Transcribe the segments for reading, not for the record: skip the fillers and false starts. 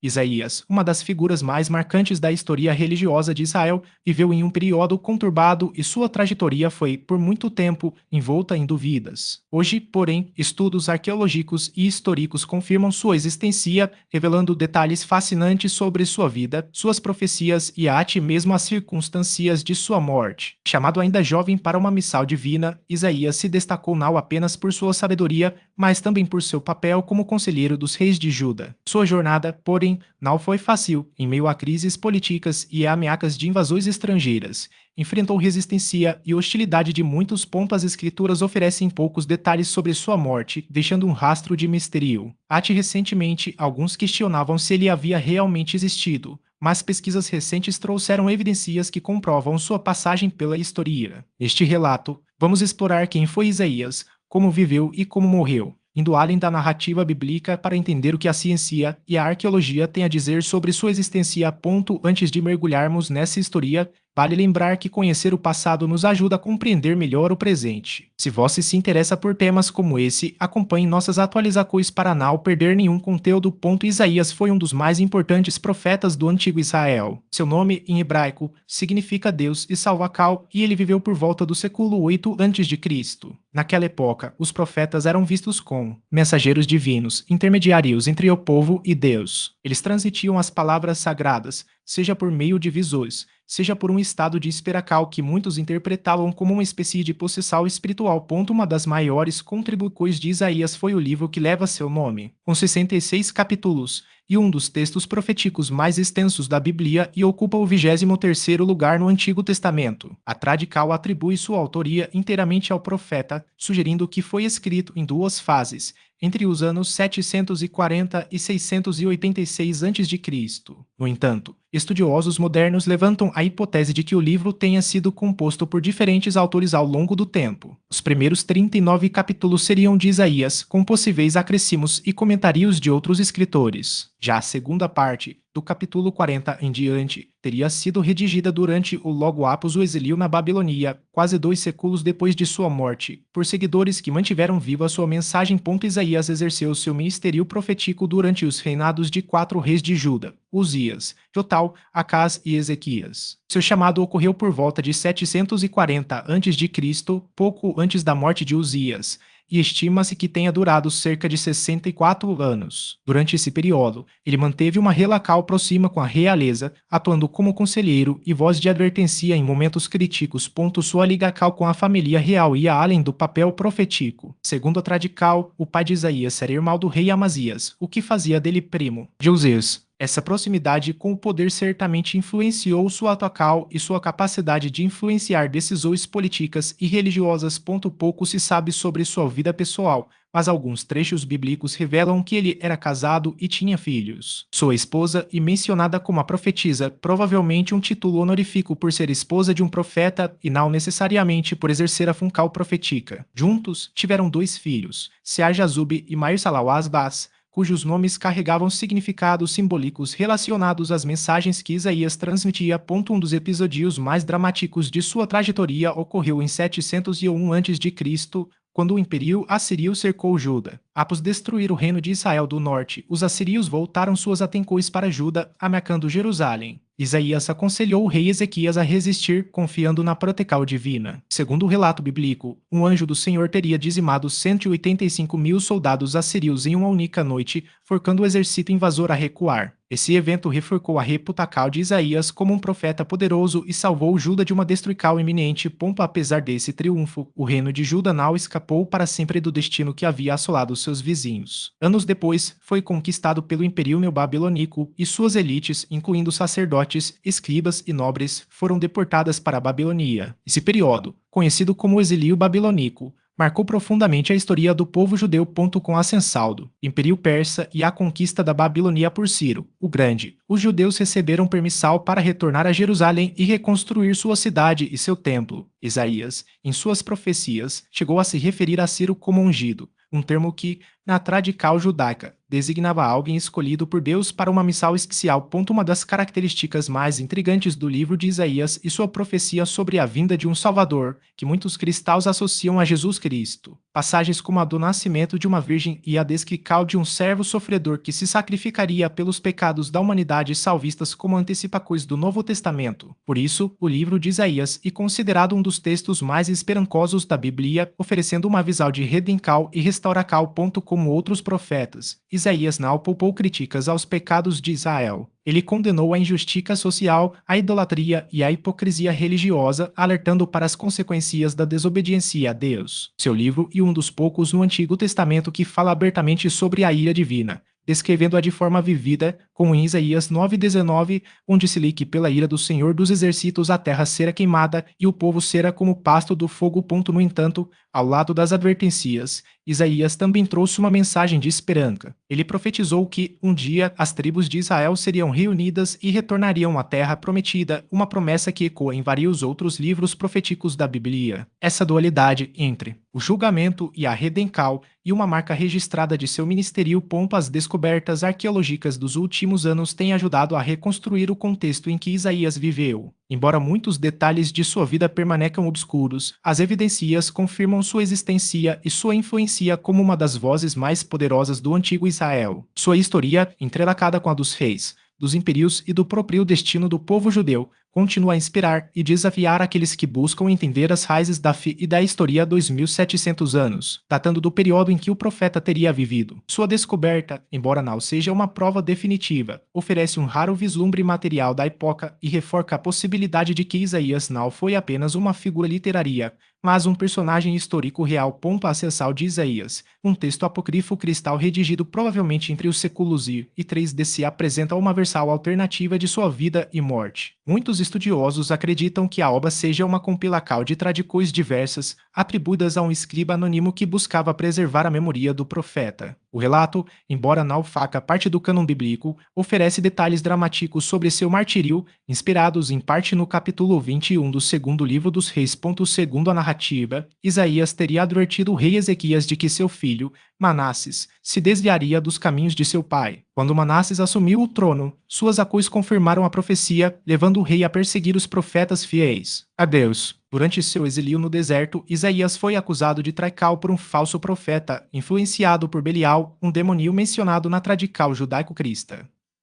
Isaías, uma das figuras mais marcantes da história religiosa de Israel, viveu em um período conturbado e sua trajetória foi, por muito tempo, envolta em dúvidas. Hoje, porém, estudos arqueológicos e históricos confirmam sua existência, revelando detalhes fascinantes sobre sua vida, suas profecias e até mesmo as circunstâncias de sua morte. Chamado ainda jovem para uma missão divina, Isaías se destacou não apenas por sua sabedoria, mas também por seu papel como conselheiro dos reis de Judá. Sua jornada, porém, não foi fácil, em meio a crises políticas e ameaças de invasões estrangeiras. Enfrentou resistência e hostilidade de muitos pontos. As escrituras oferecem poucos detalhes sobre sua morte, deixando um rastro de mistério. Até recentemente, alguns questionavam se ele havia realmente existido, mas pesquisas recentes trouxeram evidências que comprovam sua passagem pela história. Neste relato, vamos explorar quem foi Isaías, como viveu e como morreu, indo além da narrativa bíblica para entender o que a ciência e a arqueologia têm a dizer sobre sua existência. Antes de mergulharmos nessa história, vale lembrar que conhecer o passado nos ajuda a compreender melhor o presente. Se você se interessa por temas como esse, acompanhe nossas atualizações para não perder nenhum conteúdo. Isaías foi um dos mais importantes profetas do antigo Israel. Seu nome, em hebraico, significa Deus e Salvador, e ele viveu por volta do século 8 a.C. Naquela época, os profetas eram vistos como mensageiros divinos, intermediários entre o povo e Deus. Eles transmitiam as palavras sagradas, seja por meio de visões, seja por um estado de esperacal que muitos interpretavam como uma espécie de possessão espiritual. Uma das maiores contribuições de Isaías foi o livro que leva seu nome, com 66 capítulos, e um dos textos proféticos mais extensos da Bíblia e ocupa o 23º lugar no Antigo Testamento. A tradição atribui sua autoria inteiramente ao profeta, sugerindo que foi escrito em duas fases, entre os anos 740 e 686 a.C. No entanto, estudiosos modernos levantam a hipótese de que o livro tenha sido composto por diferentes autores ao longo do tempo. Os primeiros 39 capítulos seriam de Isaías, com possíveis acréscimos e comentários de outros escritores. Já a segunda parte, do capítulo 40 em diante, teria sido redigida durante o logo após o exílio na Babilônia, quase 2 séculos depois de sua morte, por seguidores que mantiveram viva sua mensagem. Isaías exerceu seu ministério profético durante os reinados de 4 reis de Judá, Uzias, Jotal, Acaz e Ezequias. Seu chamado ocorreu por volta de 740 a.C., pouco antes da morte de Uzias, e estima-se que tenha durado cerca de 64 anos. Durante esse período, ele manteve uma relação próxima com a realeza, atuando como conselheiro e voz de advertência em momentos críticos. Sua ligação com a família real ia além do papel profético. Segundo a tradição, o pai de Isaías era irmão do rei Amazias, o que fazia dele primo de Uzias. Essa proximidade com o poder certamente influenciou sua atuação e sua capacidade de influenciar decisões políticas e religiosas. Pouco se sabe sobre sua vida pessoal, mas alguns trechos bíblicos revelam que ele era casado e tinha filhos. Sua esposa, e mencionada como a profetisa, provavelmente um título honorífico por ser esposa de um profeta e não necessariamente por exercer a função profética. Juntos, tiveram 2 filhos, Sear-Jazub e Maher-Salal-Asbaz, cujos nomes carregavam significados simbólicos relacionados às mensagens que Isaías transmitia. Um dos episódios mais dramáticos de sua trajetória ocorreu em 701 a.C., quando o Império Assírio cercou Judá. Após destruir o reino de Israel do norte, os assírios voltaram suas atenções para Judá, ameaçando Jerusalém. Isaías aconselhou o rei Ezequias a resistir, confiando na proteção divina. Segundo o relato bíblico, um anjo do Senhor teria dizimado 185.000 soldados assírios em uma única noite, forçando o exército invasor a recuar. Esse evento reforçou a reputação de Isaías como um profeta poderoso e salvou Judá de uma destruição iminente. Apesar desse triunfo, o reino de Judá não escapou para sempre do destino que havia assolado seus vizinhos. Anos depois, foi conquistado pelo Império Neobabilônico e suas elites, incluindo sacerdotes, escribas e nobres, foram deportadas para a Babilônia. Esse período, conhecido como o exílio babilônico, marcou profundamente a história do povo judeu. Com a ascensão do Império Persa e a conquista da Babilônia por Ciro, o Grande, os judeus receberam permissão para retornar a Jerusalém e reconstruir sua cidade e seu templo. Isaías, em suas profecias, chegou a se referir a Ciro como ungido, um termo que, na tradical judaica, designava alguém escolhido por Deus para uma missão especial. Uma das características mais intrigantes do livro de Isaías e sua profecia sobre a vinda de um Salvador, que muitos cristãos associam a Jesus Cristo. Passagens como a do nascimento de uma virgem e a descrição de um servo sofredor que se sacrificaria pelos pecados da humanidade são vistas como antecipações do Novo Testamento. Por isso, o livro de Isaías é considerado um dos textos mais esperançosos da Bíblia, oferecendo uma visão de redenção e restauração. Como outros profetas, Isaías não poupou críticas aos pecados de Israel. Ele condenou a injustiça social, a idolatria e a hipocrisia religiosa, alertando para as consequências da desobediência a Deus. Seu livro é um dos poucos no Antigo Testamento que fala abertamente sobre a ira divina, descrevendo-a de forma vivida, como em Isaías 9,19, onde se lê que pela ira do Senhor dos Exércitos a terra será queimada e o povo será como pasto do fogo. No entanto, ao lado das advertências, Isaías também trouxe uma mensagem de esperança. Ele profetizou que, um dia, as tribos de Israel seriam reunidas e retornariam à terra prometida, uma promessa que ecoa em vários outros livros proféticos da Bíblia. Essa dualidade entre o julgamento e a redenção e uma marca registrada de seu ministério. As descobertas arqueológicas dos últimos anos têm ajudado a reconstruir o contexto em que Isaías viveu. Embora muitos detalhes de sua vida permaneçam obscuros, as evidências confirmam sua existência e sua influência como uma das vozes mais poderosas do antigo Israel. Sua história, entrelaçada com a dos reis, dos impérios e do próprio destino do povo judeu, continua a inspirar e desafiar aqueles que buscam entender as raízes da fé e da história há 2.700 anos, datando do período em que o profeta teria vivido. Sua descoberta, embora não seja uma prova definitiva, oferece um raro vislumbre material da época e reforça a possibilidade de que Isaías não foi apenas uma figura literária, mas um personagem histórico real. A Ascensão de Isaías, um texto apócrifo cristão redigido provavelmente entre os séculos I e III DC, apresenta uma versão alternativa de sua vida e morte. Muitos estudiosos acreditam que a obra seja uma compilação de tradições diversas, atribuídas a um escriba anônimo que buscava preservar a memória do profeta. O relato, embora não faça parte do cânon bíblico, oferece detalhes dramáticos sobre seu martírio, inspirados em parte no capítulo 21 do segundo livro dos Reis. Segundo a narrativa, Isaías teria advertido o rei Ezequias de que seu filho, Manasses, se desviaria dos caminhos de seu pai. Quando Manasses assumiu o trono, suas ações confirmaram a profecia, levando o rei a perseguir os profetas fiéis a Deus. Durante seu exílio no deserto, Isaías foi acusado de traição por um falso profeta, influenciado por Belial, um demoníaco mencionado na tradição judaico-cristã.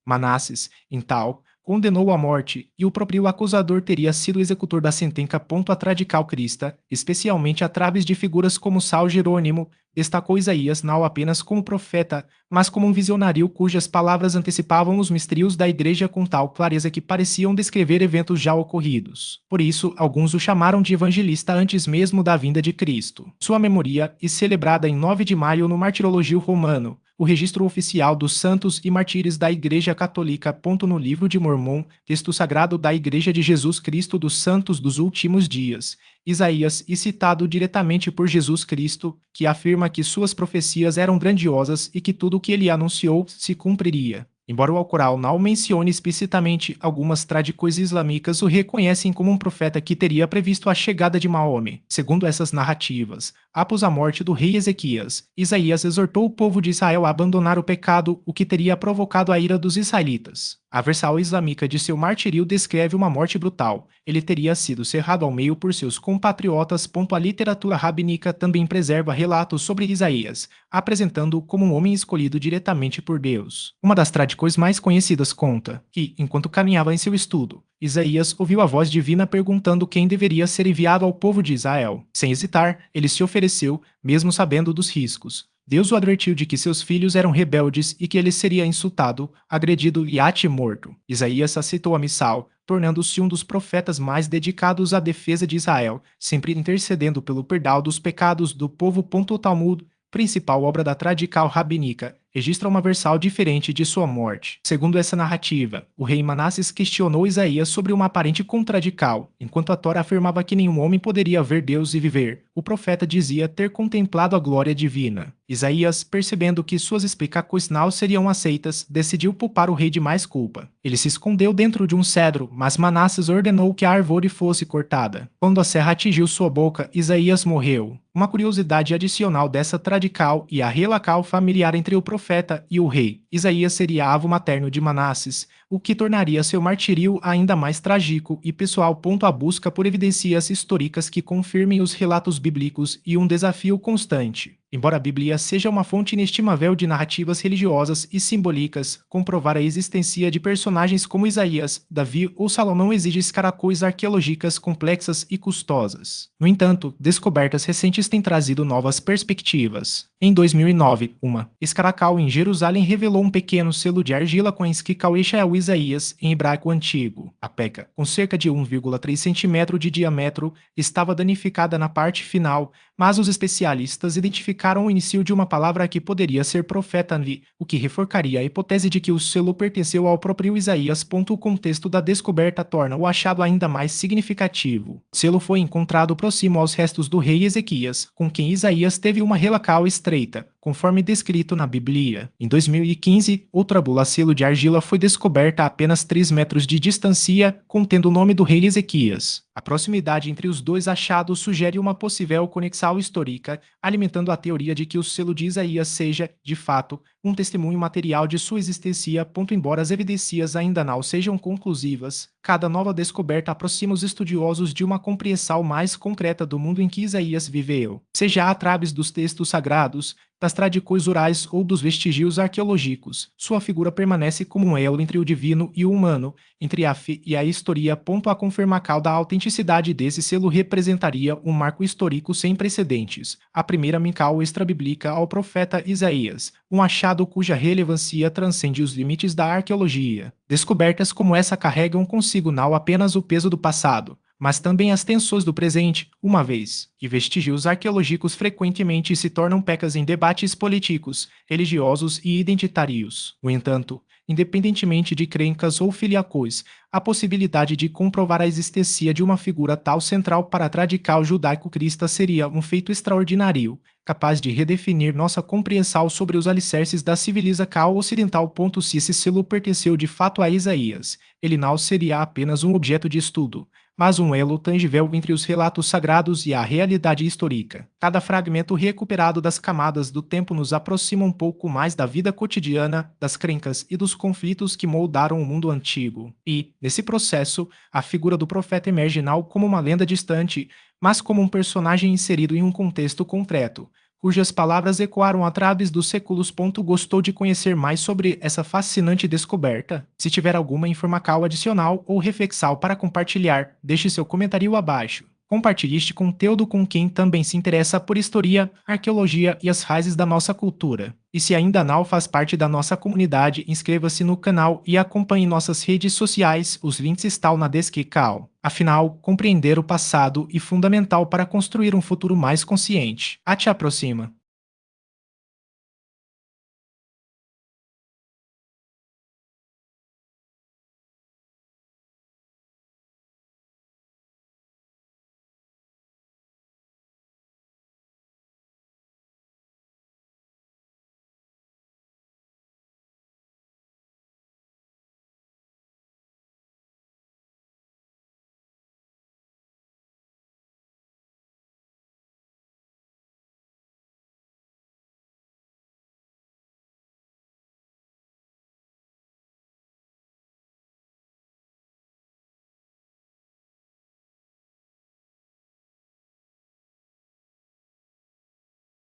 Manasses, então, condenou à morte, e o próprio acusador teria sido executor da sentença. A tradical crista, especialmente através de figuras como São Jerônimo, destacou Isaías não apenas como profeta, mas como um visionário cujas palavras antecipavam os mistérios da igreja com tal clareza que pareciam descrever eventos já ocorridos. Por isso, alguns o chamaram de evangelista antes mesmo da vinda de Cristo. Sua memória é celebrada em 9 de maio no Martirologio Romano, o registro oficial dos santos e mártires da Igreja Católica. No Livro de Mormon, texto sagrado da Igreja de Jesus Cristo dos Santos dos Últimos Dias, Isaías é citado diretamente por Jesus Cristo, que afirma que suas profecias eram grandiosas e que tudo o que ele anunciou se cumpriria. Embora o Alcorão não mencione explicitamente, algumas tradições islâmicas o reconhecem como um profeta que teria previsto a chegada de Maomé. Segundo essas narrativas, após a morte do rei Ezequias, Isaías exortou o povo de Israel a abandonar o pecado, o que teria provocado a ira dos israelitas. A versão islâmica de seu martírio descreve uma morte brutal. Ele teria sido cerrado ao meio por seus compatriotas. A literatura rabínica também preserva relatos sobre Isaías, apresentando-o como um homem escolhido diretamente por Deus. Uma das tradições mais conhecidas conta que, enquanto caminhava em seu estudo, Isaías ouviu a voz divina perguntando quem deveria ser enviado ao povo de Israel. Sem hesitar, ele se ofereceu, mesmo sabendo dos riscos. Deus o advertiu de que seus filhos eram rebeldes e que ele seria insultado, agredido e até morto. Isaías aceitou a missão, tornando-se um dos profetas mais dedicados à defesa de Israel, sempre intercedendo pelo perdão dos pecados do povo. O Talmud, principal obra da tradical rabínica, registra uma versão diferente de sua morte. Segundo essa narrativa, o rei Manasses questionou Isaías sobre uma aparente contradical. Enquanto a Torá afirmava que nenhum homem poderia ver Deus e viver, o profeta dizia ter contemplado a glória divina. Isaías, percebendo que suas explicações não seriam aceitas, decidiu poupar o rei de mais culpa. Ele se escondeu dentro de um cedro, mas Manasses ordenou que a árvore fosse cortada. Quando a serra atingiu sua boca, Isaías morreu. Uma curiosidade adicional dessa tradical e a relacal familiar entre o profeta e o rei. Isaías seria avô materno de Manasses, o que tornaria seu martírio ainda mais trágico e pessoal. A busca por evidências históricas que confirmem os relatos bíblicos e um desafio constante. Embora a Bíblia seja uma fonte inestimável de narrativas religiosas e simbólicas, comprovar a existência de personagens como Isaías, Davi ou Salomão exige escaracóis arqueológicas complexas e custosas. No entanto, descobertas recentes têm trazido novas perspectivas. Em 2009, uma escaracal em Jerusalém revelou um pequeno selo de argila com a inscrição Israel Isaías em hebraico antigo. A peca, com cerca de 1,3 cm de diâmetro, estava danificada na parte final, mas os especialistas identificaram o início de uma palavra que poderia ser profeta Anvi, o que reforçaria a hipótese de que o selo pertenceu ao próprio Isaías. O contexto da descoberta torna o achado ainda mais significativo. O selo foi encontrado próximo aos restos do rei Ezequias, com quem Isaías teve uma relação estreita, conforme descrito na Bíblia. Em 2015, outra bula selo de argila foi descoberta a apenas 3 metros de distância, contendo o nome do rei Ezequias. A proximidade entre os dois achados sugere uma possível conexão histórica, alimentando a teoria de que o selo de Isaías seja, de fato, um testemunho material de sua existência. Embora as evidências ainda não sejam conclusivas, cada nova descoberta aproxima os estudiosos de uma compreensão mais concreta do mundo em que Isaías viveu, seja através dos textos sagrados, das tradições orais ou dos vestígios arqueológicos. Sua figura permanece como um elo entre o divino e o humano, entre a fé e a história. A confirmação da autenticidade desse selo representaria um marco histórico sem precedentes, a primeira menção extrabíblica ao profeta Isaías, um achado cuja relevância transcende os limites da arqueologia. Descobertas como essa carregam consigo não apenas o peso do passado, mas também as tensões do presente, uma vez que vestígios arqueológicos frequentemente se tornam pecas em debates políticos, religiosos e identitários. No entanto, independentemente de crenças ou filiacões, a possibilidade de comprovar a existência de uma figura tal central para a tradição judaico-cristã seria um feito extraordinário, capaz de redefinir nossa compreensão sobre os alicerces da civilização ocidental. Se esse selo pertenceu de fato a Isaías, ele não seria apenas um objeto de estudo, mas um elo tangível entre os relatos sagrados e a realidade histórica. Cada fragmento recuperado das camadas do tempo nos aproxima um pouco mais da vida cotidiana, das crenças e dos conflitos que moldaram o mundo antigo. E, nesse processo, a figura do profeta emerge não como uma lenda distante, mas como um personagem inserido em um contexto concreto, cujas palavras ecoaram através dos séculos. Gostou de conhecer mais sobre essa fascinante descoberta? Se tiver alguma informação adicional ou reflexão para compartilhar, deixe seu comentário abaixo. Compartilhe este conteúdo com quem também se interessa por história, arqueologia e as raízes da nossa cultura. E se ainda não faz parte da nossa comunidade, inscreva-se no canal e acompanhe nossas redes sociais, os links estão na descrição. Afinal, compreender o passado é fundamental para construir um futuro mais consciente. Até a próxima!